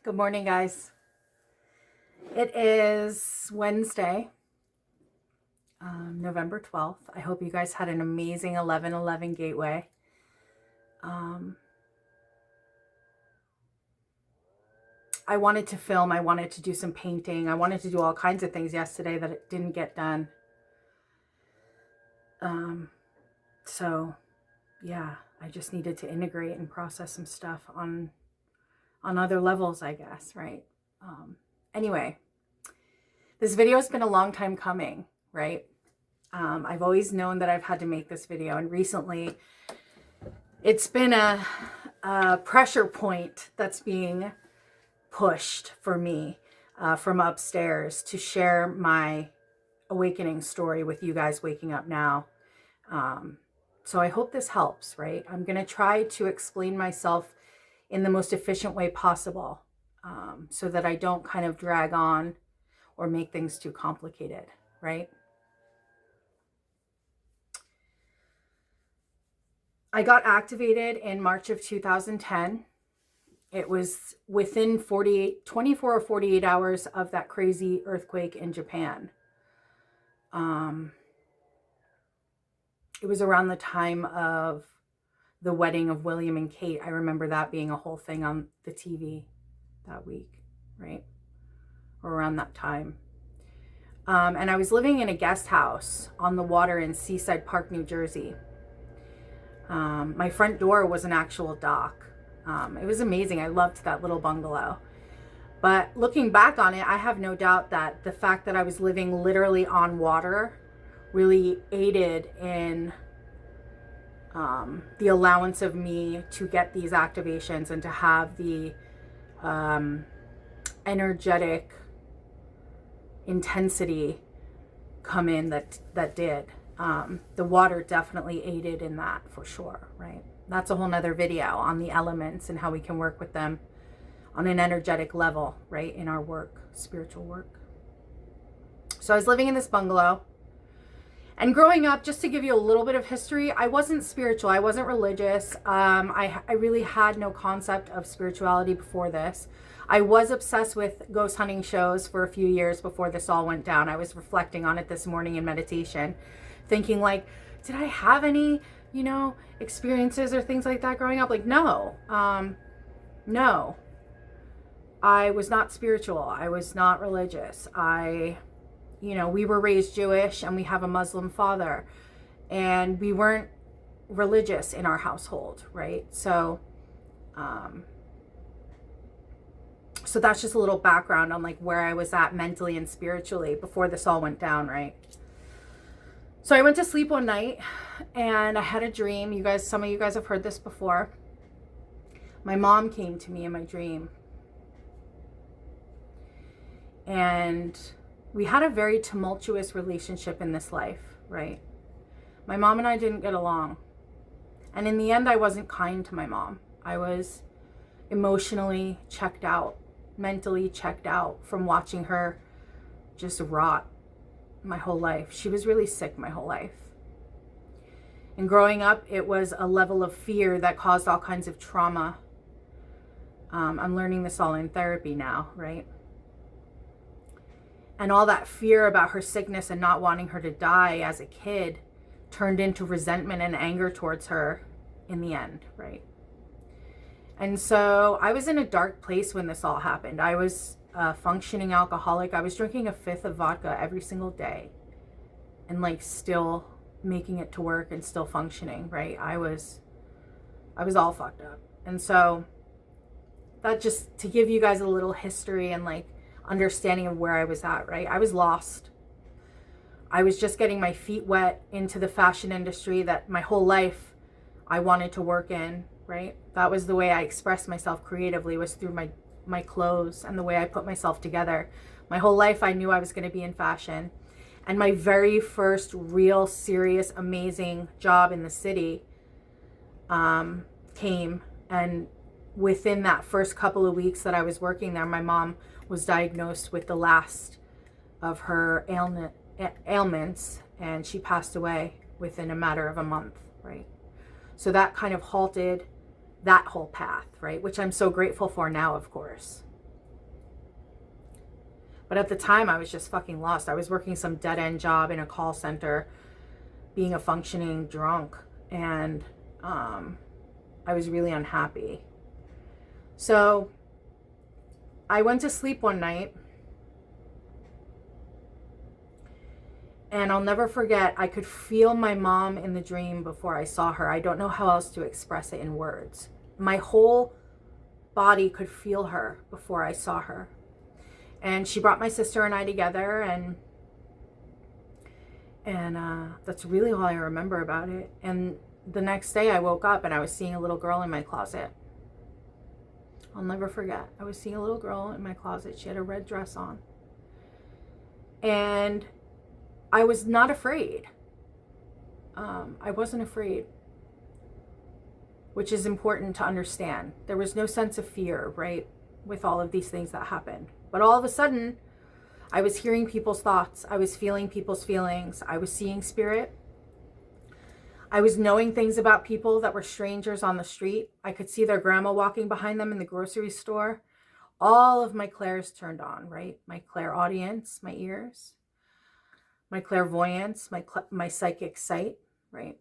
Good morning, guys. It is Wednesday, November 12th. I hope you guys had an amazing 11/11 gateway. I wanted to film. I wanted to do some painting. I wanted to do all kinds of things yesterday that it didn't get done. So, yeah, I just needed to integrate and process some stuff on other levels, I guess, right? Anyway, this video has been a long time coming, right? I've always known that I've had to make this video, and recently it's been a pressure point that's being pushed for me from upstairs to share my awakening story with you guys waking up now. So I hope this helps, right? I'm going to try to explain myself in the most efficient way possible so that I don't kind of drag on or make things too complicated, right? I got activated in March of 2010. It was within 24 or 48 hours of that crazy earthquake in Japan. It was around the time of the wedding of William and Kate. I remember that being a whole thing on the TV that week, right? Or around that time. And I was living in a guest house on the water in Seaside Park, New Jersey. My front door was an actual dock. It was amazing. I loved that little bungalow. But looking back on it, I have no doubt that the fact that I was living literally on water really aided in the allowance of me to get these activations and to have the energetic intensity come in that did. The water definitely aided in that for sure, right? That's a whole nother video on the elements and how we can work with them on an energetic level, right? In our work, spiritual work. So I was living in this bungalow. And growing up, just to give you a little bit of history, I wasn't spiritual. I wasn't religious. I really had no concept of spirituality before this. I was obsessed with ghost hunting shows for a few years before this all went down. I was reflecting on it this morning in meditation, thinking like, did I have any, experiences or things like that growing up? Like, no. No. I was not spiritual. I was not religious. We were raised Jewish and we have a Muslim father, and we weren't religious in our household, right? So that's just a little background on like where I was at mentally and spiritually before this all went down, right? So I went to sleep one night and I had a dream. Some of you guys have heard this before. My mom came to me in my dream, and we had a very tumultuous relationship in this life, right? My mom and I didn't get along. And in the end, I wasn't kind to my mom. I was emotionally checked out, mentally checked out from watching her just rot my whole life. She was really sick my whole life. And growing up, it was a level of fear that caused all kinds of trauma. I'm learning this all in therapy now, right? And all that fear about her sickness and not wanting her to die as a kid turned into resentment and anger towards her in the end, right? And so I was in a dark place when this all happened. I was a functioning alcoholic. I was drinking a fifth of vodka every single day and like still making it to work and still functioning, right? I was all fucked up. And so that just to give you guys a little history and like understanding of where I was at, right? I was lost. I was just getting my feet wet into the fashion industry that my whole life I wanted to work in, right? That was the way I expressed myself creatively, was through my clothes and the way I put myself together. My whole life I knew I was going to be in fashion. And my very first real serious amazing job in the city came, and within that first couple of weeks that I was working there, my mom was diagnosed with the last of her ailments, and she passed away within a matter of a month, right? So that kind of halted that whole path, right? Which I'm so grateful for now, of course. But at the time, I was just fucking lost. I was working some dead-end job in a call center, being a functioning drunk, and I was really unhappy. So I went to sleep one night, and I'll never forget, I could feel my mom in the dream before I saw her. I don't know how else to express it in words. My whole body could feel her before I saw her. And she brought my sister and I together, and that's really all I remember about it. And the next day I woke up and I was seeing a little girl in my closet. I'll never forget. I was seeing a little girl in my closet. She had a red dress on. And I was not afraid. I wasn't afraid, which is important to understand. There was no sense of fear, right, with all of these things that happened. But all of a sudden, I was hearing people's thoughts. I was feeling people's feelings. I was seeing spirit. I was knowing things about people that were strangers on the street. I could see their grandma walking behind them in the grocery store. All of my clairs turned on, right? My clairaudience, my ears, my clairvoyance, my psychic sight, right?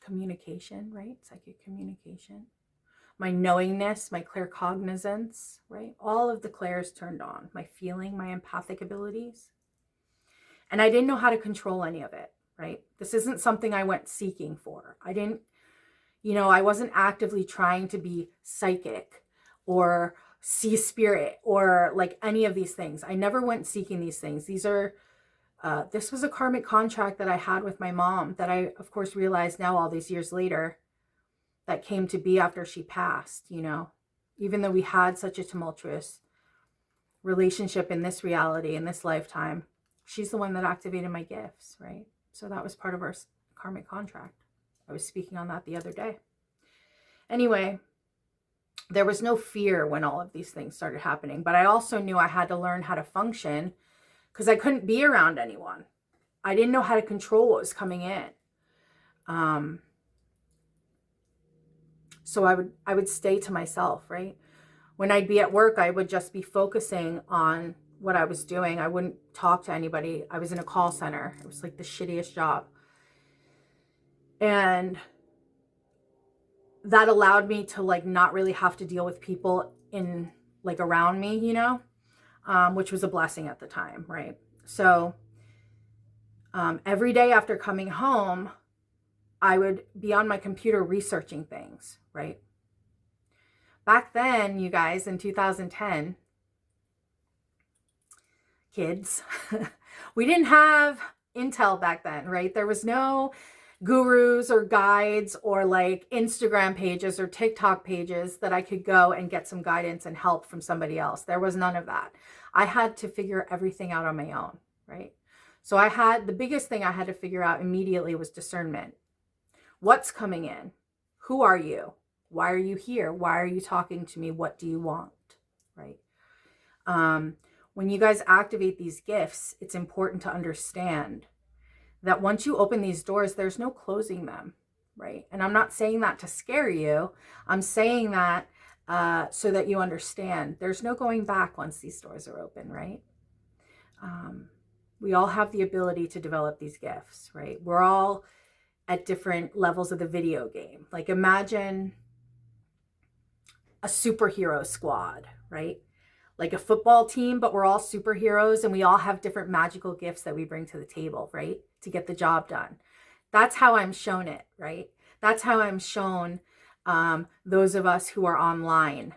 Communication, right? Psychic communication. My knowingness, my claircognizance, right? All of the clairs turned on. My feeling, my empathic abilities. And I didn't know how to control any of it, right? This isn't something I went seeking for. I wasn't actively trying to be psychic or see spirit or like any of these things. I never went seeking these things. This was a karmic contract that I had with my mom that I, of course, realized now all these years later that came to be after she passed, even though we had such a tumultuous relationship in this reality, in this lifetime, she's the one that activated my gifts, right? So that was part of our karmic contract. I was speaking on that the other day. Anyway, there was no fear when all of these things started happening, but I also knew I had to learn how to function because I couldn't be around anyone. I didn't know how to control what was coming in. So I would stay to myself, right? When I'd be at work, I would just be focusing on what I was doing. I wouldn't talk to anybody. I was in a call center. It was like the shittiest job. And that allowed me to like not really have to deal with people in like around me, which was a blessing at the time, right? So every day after coming home, I would be on my computer researching things, right? Back then, you guys, in 2010, kids, we didn't have Intel back then, right? There was no gurus or guides or like Instagram pages or TikTok pages that I could go and get some guidance and help from somebody else. There was none of that. I had to figure everything out on my own, right? So the biggest thing I had to figure out immediately was discernment. What's coming in? Who are you? Why are you here? Why are you talking to me? What do you want? Right? When you guys activate these gifts, it's important to understand that once you open these doors, there's no closing them, right? And I'm not saying that to scare you. I'm saying that so that you understand there's no going back once these doors are open, right? We all have the ability to develop these gifts, right? We're all at different levels of the video game. Like imagine a superhero squad, right? Like a football team, but we're all superheroes and we all have different magical gifts that we bring to the table, right? To get the job done. That's how I'm shown it, right? That's how I'm shown those of us who are online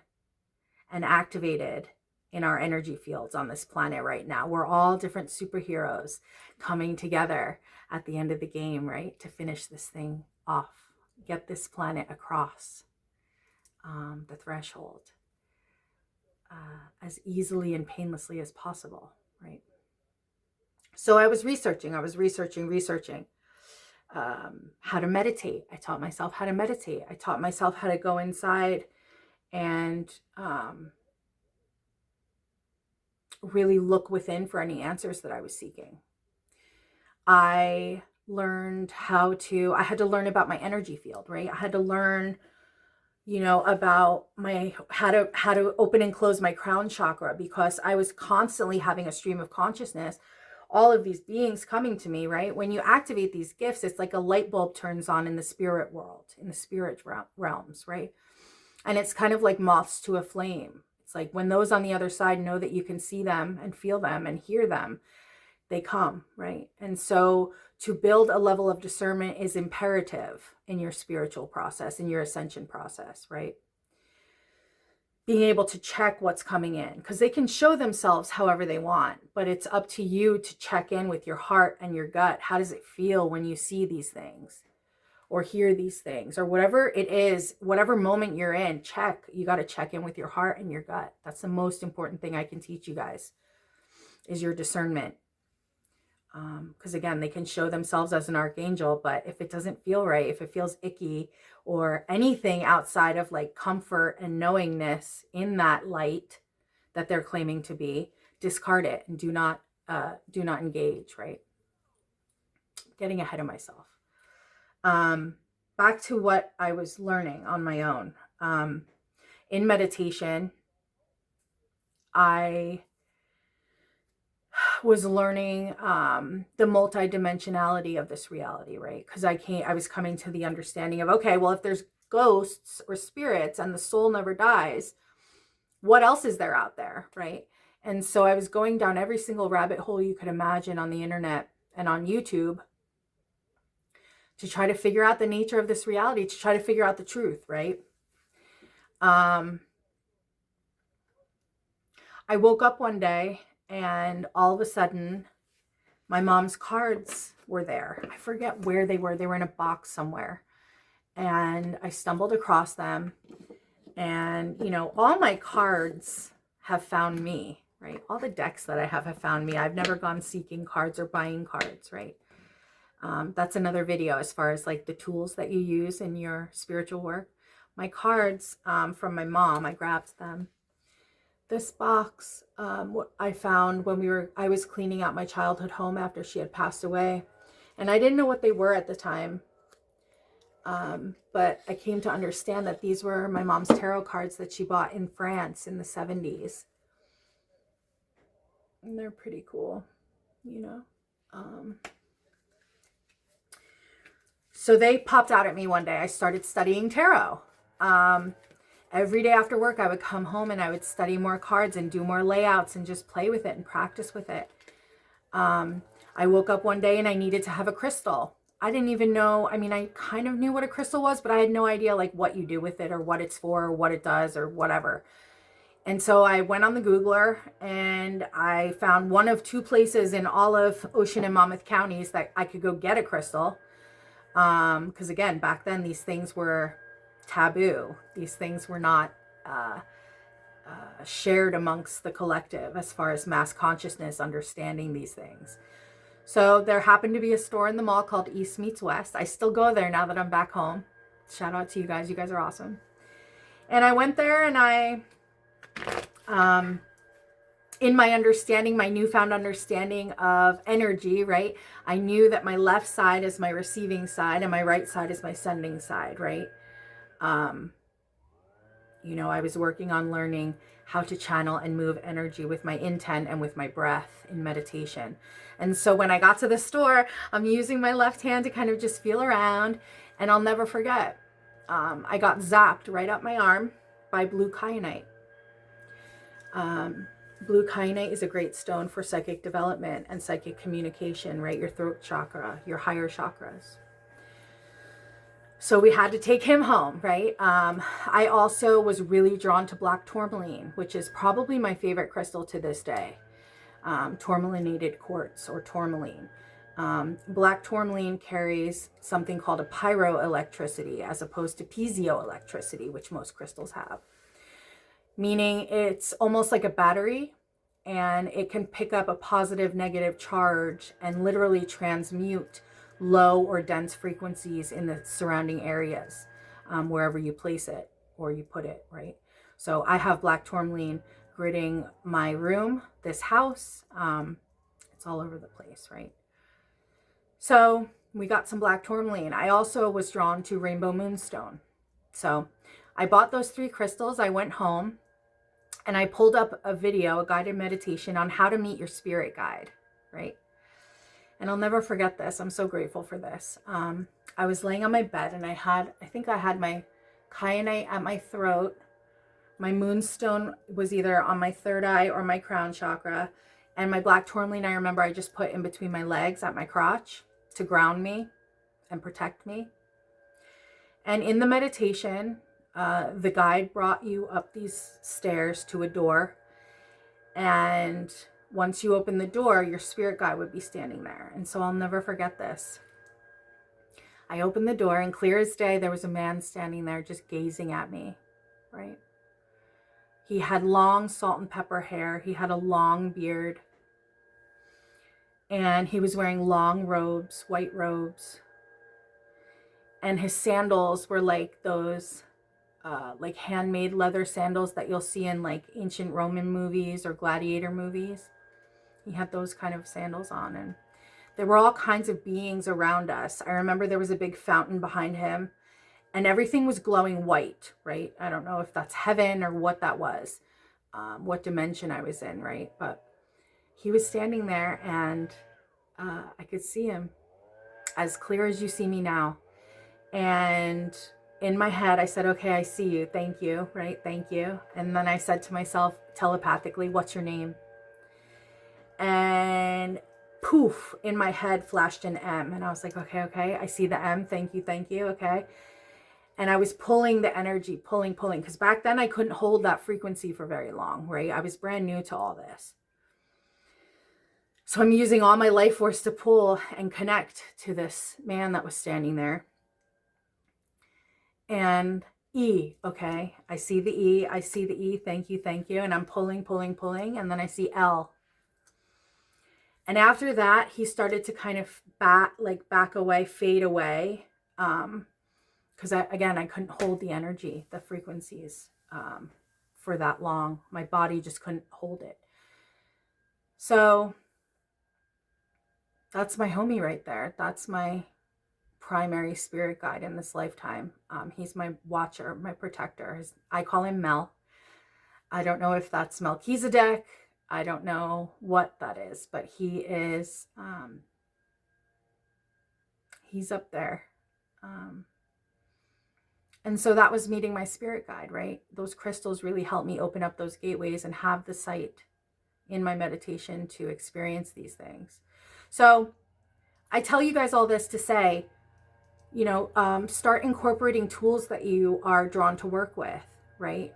and activated in our energy fields on this planet right now. We're all different superheroes coming together at the end of the game, right? To finish this thing off, get this planet across the threshold as easily and painlessly as possible, right? So I was researching how to meditate. I taught myself how to meditate. I taught myself how to go inside and really look within for any answers that I was seeking. I had to learn about my energy field, right? I had to learn, you know, about my how to open and close my crown chakra, because I was constantly having a stream of consciousness, all of these beings coming to me, right? When you activate these gifts, it's like a light bulb turns on in the spirit world, in the spirit realms, right? And it's kind of like moths to a flame. It's like when those on the other side know that you can see them and feel them and hear them, they come, right? And so to build a level of discernment is imperative in your spiritual process, in your ascension process, right? Being able to check what's coming in, because they can show themselves however they want, but it's up to you to check in with your heart and your gut. How does it feel when you see these things or hear these things or whatever it is, whatever moment you're in? You got to check in with your heart and your gut. That's the most important thing I can teach you guys, is your discernment. Because again, they can show themselves as an archangel, but if it doesn't feel right, if it feels icky or anything outside of like comfort and knowingness in that light that they're claiming to be, discard it and do not engage, right? Getting ahead of myself. Back to what I was learning on my own. In meditation, I was learning the multidimensionality of this reality, right? Because I was coming to the understanding of, okay, well, if there's ghosts or spirits and the soul never dies, what else is there out there, right? And so I was going down every single rabbit hole you could imagine on the internet and on YouTube to try to figure out the nature of this reality, to try to figure out the truth, right? I woke up one day and all of a sudden my mom's cards were there. I forget where they were. They were in a box somewhere. And I stumbled across them. And, you know, all my cards have found me, right? All the decks that I have found me. I've never gone seeking cards or buying cards, right? That's another video as far as like the tools that you use in your spiritual work. My cards from my mom, I grabbed them. This box what I found when I was cleaning out my childhood home after she had passed away. And I didn't know what they were at the time. But I came to understand that these were my mom's tarot cards that she bought in France in the 70s. And they're pretty cool, you know. So they popped out at me one day. I started studying tarot. Every day after work, I would come home and I would study more cards and do more layouts and just play with it and practice with it. I woke up one day and I needed to have a crystal. I didn't even know, I mean, I kind of knew what a crystal was, but I had no idea like what you do with it or what it's for or what it does or whatever. And so I went on the Googler and I found one of two places in all of Ocean and Monmouth counties that I could go get a crystal. Because again, back then these things were taboo. These things were not shared amongst the collective as far as mass consciousness understanding these things. So there happened to be a store in the mall called East Meets West. I still go there now that I'm back home. Shout out to you guys. You guys are awesome. And I went there and I, in my understanding, my newfound understanding of energy, right? I knew that my left side is my receiving side and my right side is my sending side, right? You know, I was working on learning how to channel and move energy with my intent and with my breath in meditation. And so when I got to the store, I'm using my left hand to kind of just feel around, and I'll never forget. I got zapped right up my arm by blue kyanite. Blue kyanite is a great stone for psychic development and psychic communication, right? Your throat chakra, your higher chakras. So we had to take him home, right? I also was really drawn to black tourmaline, which is probably my favorite crystal to this day. Tourmalinated quartz or tourmaline. Black tourmaline carries something called a pyroelectricity as opposed to piezoelectricity, which most crystals have. Meaning it's almost like a battery and it can pick up a positive, negative charge and literally transmute low or dense frequencies in the surrounding areas, wherever you place it or you put it, right? So I have black tourmaline gridding my room, this house. It's all over the place, right? So we got some black tourmaline. I also was drawn to rainbow moonstone. So I bought those 3 crystals. I went home and I pulled up a video, a guided meditation on how to meet your spirit guide, right? And I'll never forget this. I'm so grateful for this. I was laying on my bed and I think I had my kyanite at my throat. My moonstone was either on my 3rd eye or my crown chakra. And my black tourmaline, I remember I just put in between my legs at my crotch to ground me and protect me. And in the meditation, the guide brought you up these stairs to a door. And once you open the door, your spirit guide would be standing there. And so I'll never forget this. I opened the door and clear as day, there was a man standing there just gazing at me, right? He had long salt and pepper hair. He had a long beard. And he was wearing long robes, white robes. And his sandals were like those like handmade leather sandals that you'll see in like ancient Roman movies or gladiator movies. He had those kind of sandals on, and there were all kinds of beings around us. I remember there was a big fountain behind him and everything was glowing white, right? I don't know if that's heaven or what that was, what dimension I was in, right? But he was standing there and I could see him as clear as you see me now. And in my head, I said, okay, I see you. Thank you, right? Thank you. And then I said to myself telepathically, what's your name? And poof, in my head flashed an M. And I was like, okay, I see the M. Thank you, okay. And I was pulling the energy, pulling, because back then I couldn't hold that frequency for very long, right? I was brand new to all this. So I'm using all my life force to pull and connect to this man that was standing there. And E, okay, I see the E, thank you. And I'm pulling. And then I see L. And after that, he started to kind of back away, fade away. Because I couldn't hold the energy, the frequencies for that long. My body just couldn't hold it. So that's my homie right there. That's my primary spirit guide in this lifetime. He's my watcher, my protector. I call him Mel. I don't know if that's Melchizedek. I don't know what that is, but he is, he's up there. And so that was meeting my spirit guide, right? Those crystals really helped me open up those gateways and have the sight in my meditation to experience these things. So I tell you guys all this to say, start incorporating tools that you are drawn to work with, right?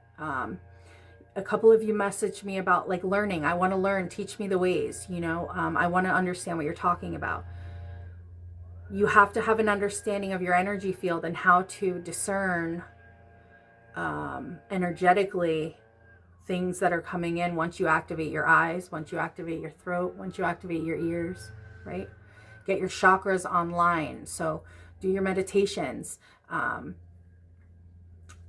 A couple of you messaged me about like learning. I want to learn, teach me the ways, I want to understand what you're talking about. You have to have an understanding of your energy field and how to discern energetically things that are coming in once you activate your eyes, once you activate your throat, once you activate your ears, right? Get your chakras online. So do your meditations.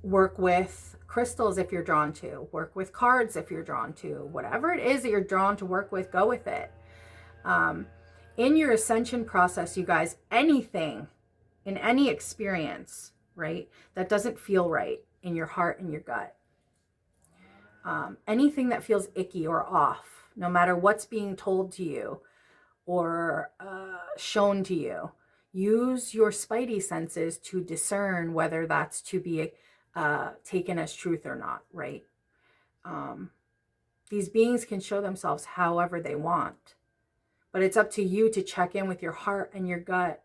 Work with crystals if you're drawn to. Work with cards if you're drawn to. Whatever it is that you're drawn to work with, go with it. In your ascension process, you guys, anything in any experience, right, that doesn't feel right in your heart and your gut, anything that feels icky or off, no matter what's being told to you or shown to you, use your spidey senses to discern whether that's to be taken as truth or not, right? These beings can show themselves however they want, but it's up to you to check in with your heart and your gut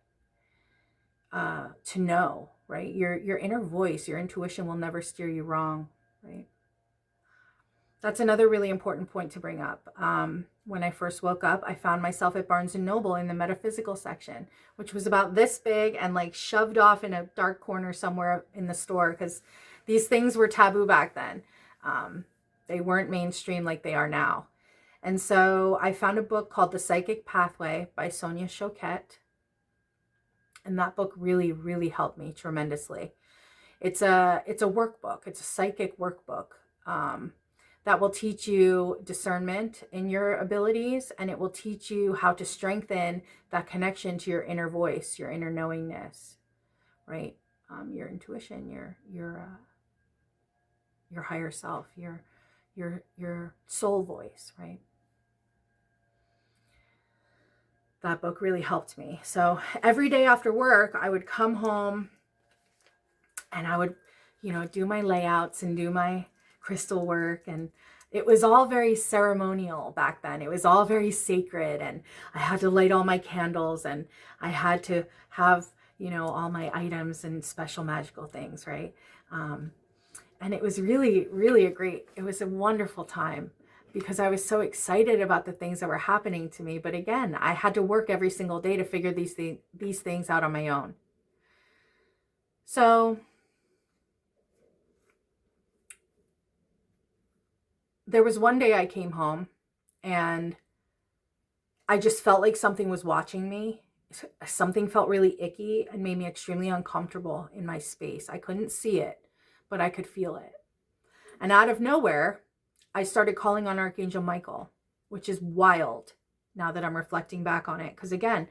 to know, right? Your inner voice, your intuition will never steer you wrong, right? That's another really important point to bring up. When I first woke up, I found myself at Barnes & Noble in the metaphysical section, which was about this big and like shoved off in a dark corner somewhere in the store because these things were taboo back then. They weren't mainstream like they are now. And so I found a book called The Psychic Pathway by Sonia Choquette. And that book really, really helped me tremendously. It's a workbook. It's a psychic workbook. That will teach you discernment in your abilities, and it will teach you how to strengthen that connection to your inner voice, your inner knowingness, right? Your intuition, your your higher self, your soul voice, right? That book really helped me. So every day after work, I would come home and I would, do my layouts and do my crystal work. And it was all very ceremonial back then. It was all very sacred. And I had to light all my candles and I had to have, all my items and special magical things, right? And it was really, really it was a wonderful time because I was so excited about the things that were happening to me. But again, I had to work every single day to figure these things out on my own. So there was one day I came home and I just felt like something was watching me. Something felt really icky and made me extremely uncomfortable in my space. I couldn't see it, but I could feel it. And out of nowhere, I started calling on Archangel Michael, which is wild now that I'm reflecting back on it. Because again,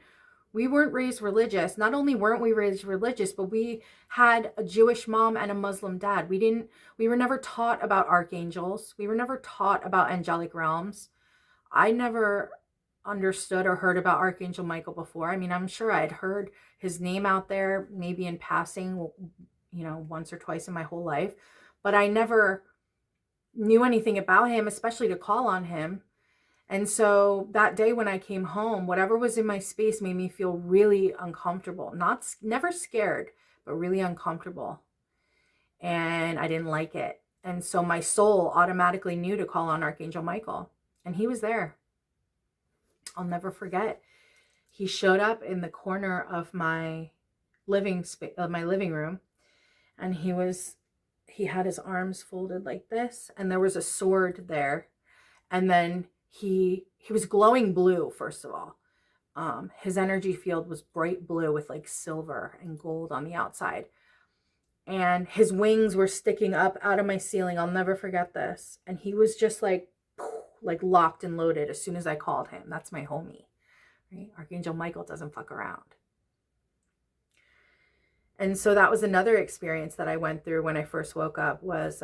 we weren't raised religious. Not only weren't we raised religious, but we had a Jewish mom and a Muslim dad. We were never taught about archangels. We were never taught about angelic realms. I never understood or heard about Archangel Michael before. I mean, I'm sure I'd heard his name out there, maybe in passing, once or twice in my whole life, but I never knew anything about him, especially to call on him. And so that day when I came home, whatever was in my space made me feel really uncomfortable. Never scared, but really uncomfortable. And I didn't like it. And so my soul automatically knew to call on Archangel Michael. And he was there. I'll never forget. He showed up in the corner of my living room. And he had his arms folded like this. And there was a sword there. And then he was glowing blue, first of all. His energy field was bright blue with like silver and gold on the outside. And his wings were sticking up out of my ceiling. I'll never forget this. And he was just like locked and loaded as soon as I called him. That's my homie, right? Archangel Michael doesn't fuck around. And so that was another experience that I went through when I first woke up, was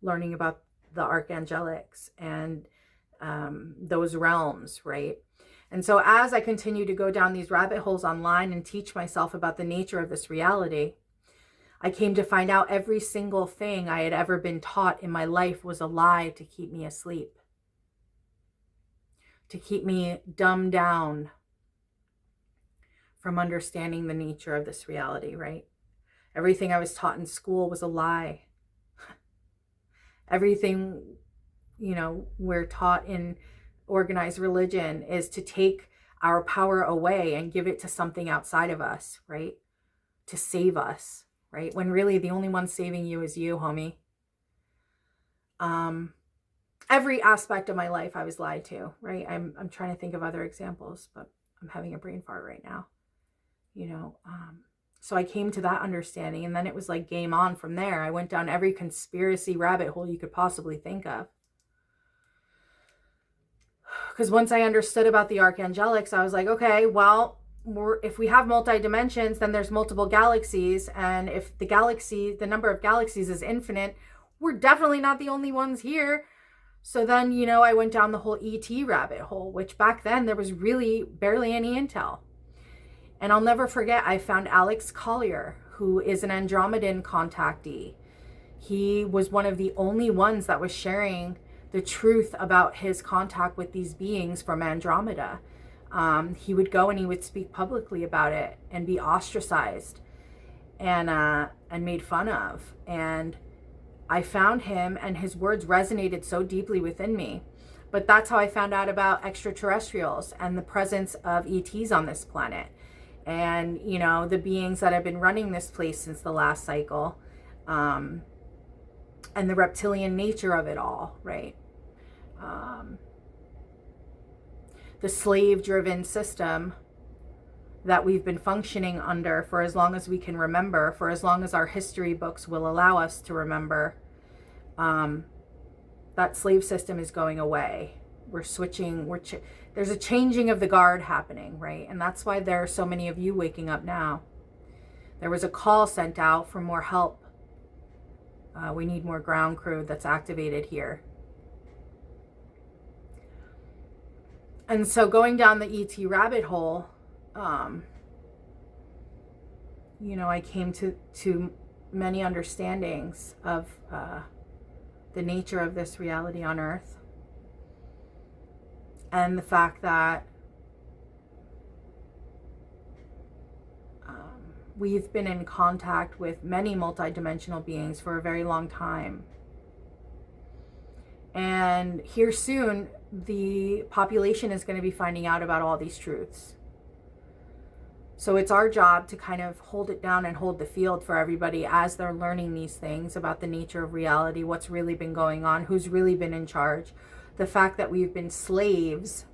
learning about the archangelics and those realms, right? And so as I continue to go down these rabbit holes online and teach myself about the nature of this reality, I came to find out every single thing I had ever been taught in my life was a lie to keep me asleep, to keep me dumbed down from understanding the nature of this reality, right? Everything I was taught in school was a lie. Everything, we're taught in organized religion is to take our power away and give it to something outside of us, right? To save us, right? When really the only one saving you is you, homie. Every aspect of my life I was lied to, right? I'm trying to think of other examples, but I'm having a brain fart right now. So I came to that understanding, and then it was like game on from there. I went down every conspiracy rabbit hole you could possibly think of. Because once I understood about the archangelics, I was like, okay, well, if we have multi-dimensions, then there's multiple galaxies. And if the number of galaxies is infinite, we're definitely not the only ones here. So then, I went down the whole ET rabbit hole, which back then there was really barely any intel. And I'll never forget, I found Alex Collier, who is an Andromedan contactee. He was one of the only ones that was sharing the truth about his contact with these beings from Andromeda. He would go and he would speak publicly about it and be ostracized and made fun of. And I found him, and his words resonated so deeply within me. But that's how I found out about extraterrestrials and the presence of ETs on this planet. And, the beings that have been running this place since the last cycle, and the reptilian nature of it all, right? The slave-driven system that we've been functioning under for as long as we can remember, for as long as our history books will allow us to remember, that slave system is going away. We're switching, there's a changing of the guard happening, right? And that's why there are so many of you waking up now. There was a call sent out for more help We need more ground crew that's activated here. And so going down the ET rabbit hole, you know, I came to many understandings of the nature of this reality on Earth, and the fact that we've been in contact with many multidimensional beings for a very long time. And here soon, the population is going to be finding out about all these truths. So it's our job to kind of hold it down and hold the field for everybody as they're learning these things about the nature of reality, what's really been going on, who's really been in charge, the fact that we've been slaves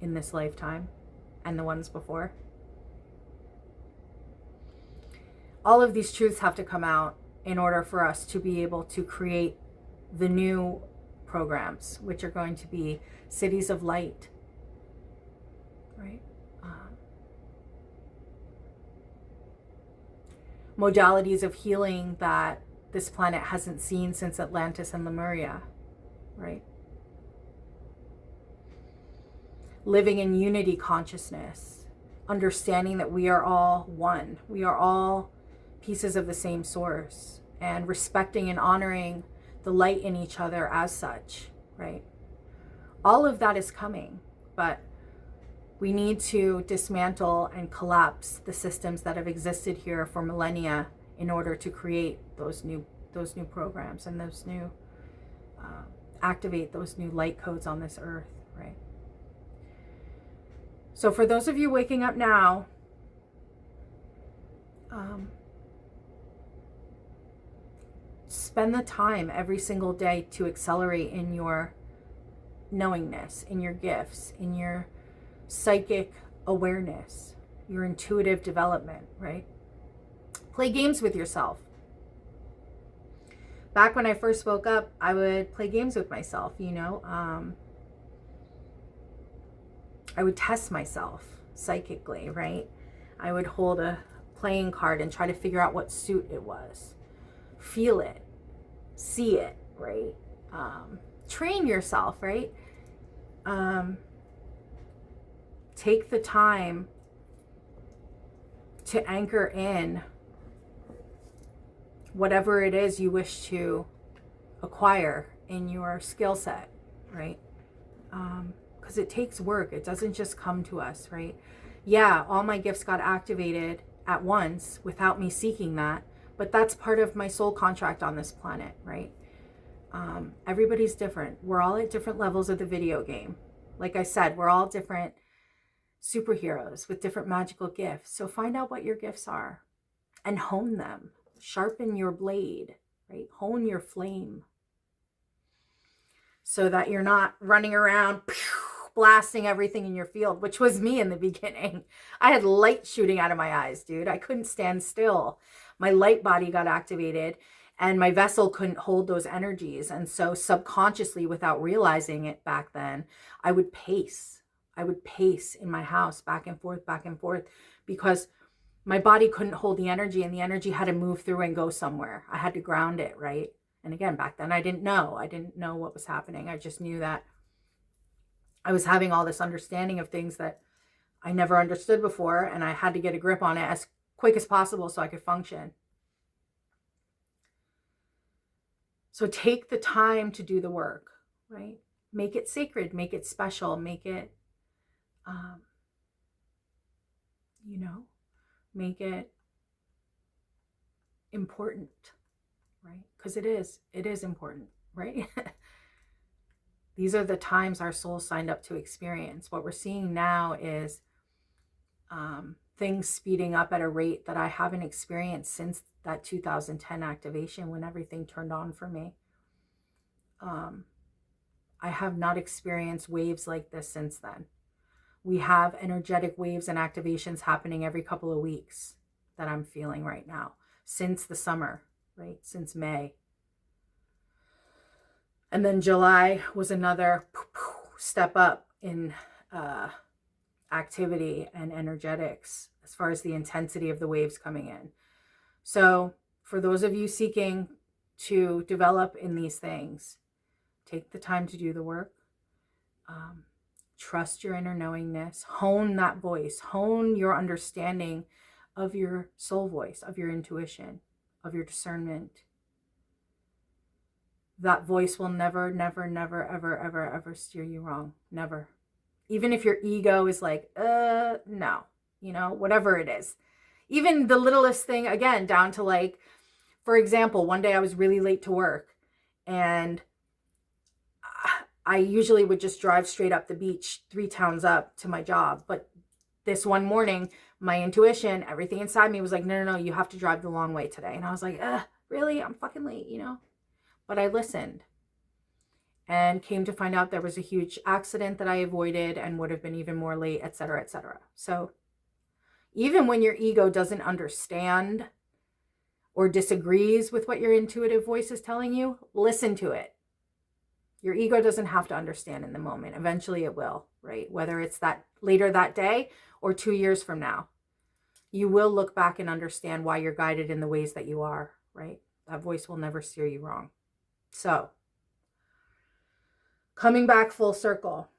in this lifetime and the ones before. All of these truths have to come out in order for us to be able to create the new programs, which are going to be cities of light, right? Modalities of healing that this planet hasn't seen since Atlantis and Lemuria, right? Living in unity consciousness, understanding that we are all one. We are all pieces of the same source, and respecting and honoring the light in each other as such, right? All of that is coming, but we need to dismantle and collapse the systems that have existed here for millennia in order to create those new programs and those new activate those new light codes on this earth, right? So for those of you waking up now, spend the time every single day to accelerate in your knowingness, in your gifts, in your psychic awareness, your intuitive development, right? Play games with yourself. Back when I first woke up, I would play games with myself, you know. I would test myself psychically, right? I would hold a playing card and try to figure out what suit it was. Feel it, see it, right? Train yourself, right? Take the time to anchor in whatever it is you wish to acquire in your skill set, right? Because it takes work. It doesn't just come to us, right? Yeah, all my gifts got activated at once without me seeking that, but that's part of my soul contract on this planet, right? Everybody's different. We're all at different levels of the video game. Like I said, we're all different superheroes with different magical gifts. So find out what your gifts are and hone them. Sharpen your blade, right? Hone your flame so that you're not running around blasting everything in your field, which was me in the beginning. I had light shooting out of my eyes, dude. I couldn't stand still. My light body got activated and my vessel couldn't hold those energies. And so subconsciously, without realizing it back then, I would pace. I would pace in my house back and forth, because my body couldn't hold the energy, and the energy had to move through and go somewhere. I had to ground it, right? And again, back then I didn't know what was happening. I just knew that I was having all this understanding of things that I never understood before, and I had to get a grip on it as quick as possible so I could function. So take the time to do the work, right? Make it sacred, make it special, make it, make it important, right? Because it is important, right? These are the times our souls signed up to experience. What we're seeing now is things speeding up at a rate that I haven't experienced since that 2010 activation when everything turned on for me. I have not experienced waves like this since then. We have energetic waves and activations happening every couple of weeks that I'm feeling right now since the summer, right? Since May. And then July was another step up in activity and energetics as far as the intensity of the waves coming in. So for those of you seeking to develop in these things, take the time to do the work. Trust your inner knowingness. Hone that voice. Hone your understanding of your soul voice, of your intuition, of your discernment. That voice will never, never, never, ever, ever, ever steer you wrong. Never. Even if your ego is like, no, you know, whatever it is. Even the littlest thing, again, down to like, for example, one day I was really late to work, and I usually would just drive straight up the beach 3 towns up to my job. But this one morning, my intuition, everything inside me was like, no, you have to drive the long way today. And I was like, really? I'm fucking late, you know? But I listened and came to find out there was a huge accident that I avoided and would have been even more late, et cetera, et cetera. So even when your ego doesn't understand or disagrees with what your intuitive voice is telling you, listen to it. Your ego doesn't have to understand in the moment. Eventually it will, right? Whether it's that later that day or 2 years from now, you will look back and understand why you're guided in the ways that you are, right? That voice will never steer you wrong. So, coming back full circle,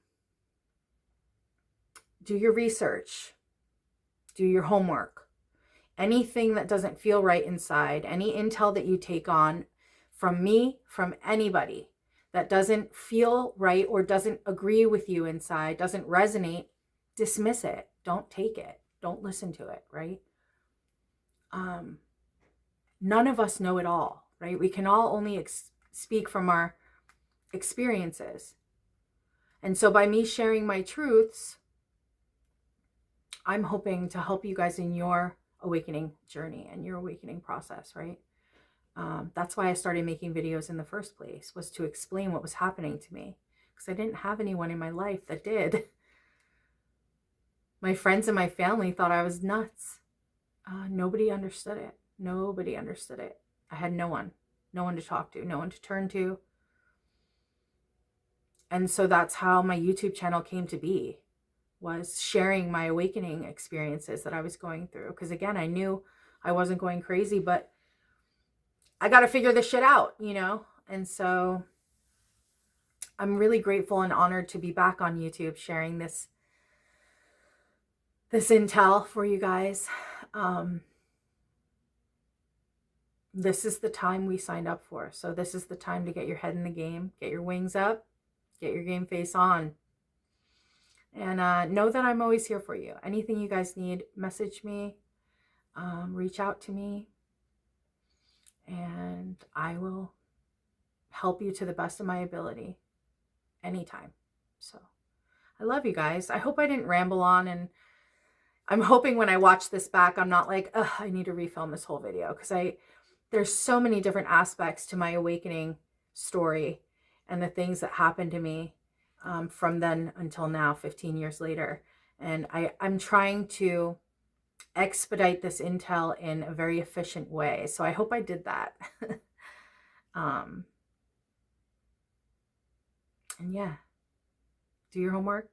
do your research, do your homework. Anything that doesn't feel right inside, any intel that you take on from me, from anybody, that doesn't feel right or doesn't agree with you inside, doesn't resonate, dismiss it. Don't take it. Don't listen to it, right? None of us know it all, right? We can all only speak from our experiences. And so by me sharing my truths, I'm hoping to help you guys in your awakening journey and your awakening process, right? That's why I started making videos in the first place, was to explain what was happening to me, because I didn't have anyone in my life that did. My friends and my family thought I was nuts. Nobody understood it. Nobody understood it. I had no one to talk to, no one to turn to. And so that's how my YouTube channel came to be, was sharing my awakening experiences that I was going through. Because again, I knew I wasn't going crazy, but I got to figure this shit out, you know? And so I'm really grateful and honored to be back on YouTube sharing this intel for you guys. This is the time we signed up for. So this is the time to get your head in the game, get your wings up, get your game face on. And know that I'm always here for you. Anything you guys need, message me, reach out to me, and I will help you to the best of my ability anytime. So I love you guys. I hope I didn't ramble on, and I'm hoping when I watch this back, I'm not like, ugh, I need to refilm this whole video, because there's so many different aspects to my awakening story and the things that happened to me from then until now, 15 years later. And I'm trying to expedite this intel in a very efficient way. So I hope I did that. And yeah, do your homework.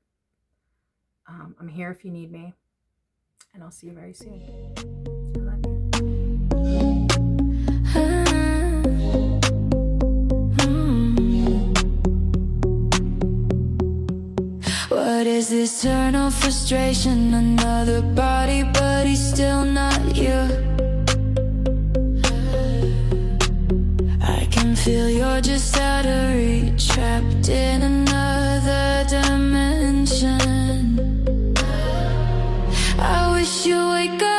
I'm here if you need me, and I'll see you very soon. I love you. What is this eternal frustration? Another body, but he's still not you. I can feel you're just out of reach, trapped in another dimension. I wish you wake up.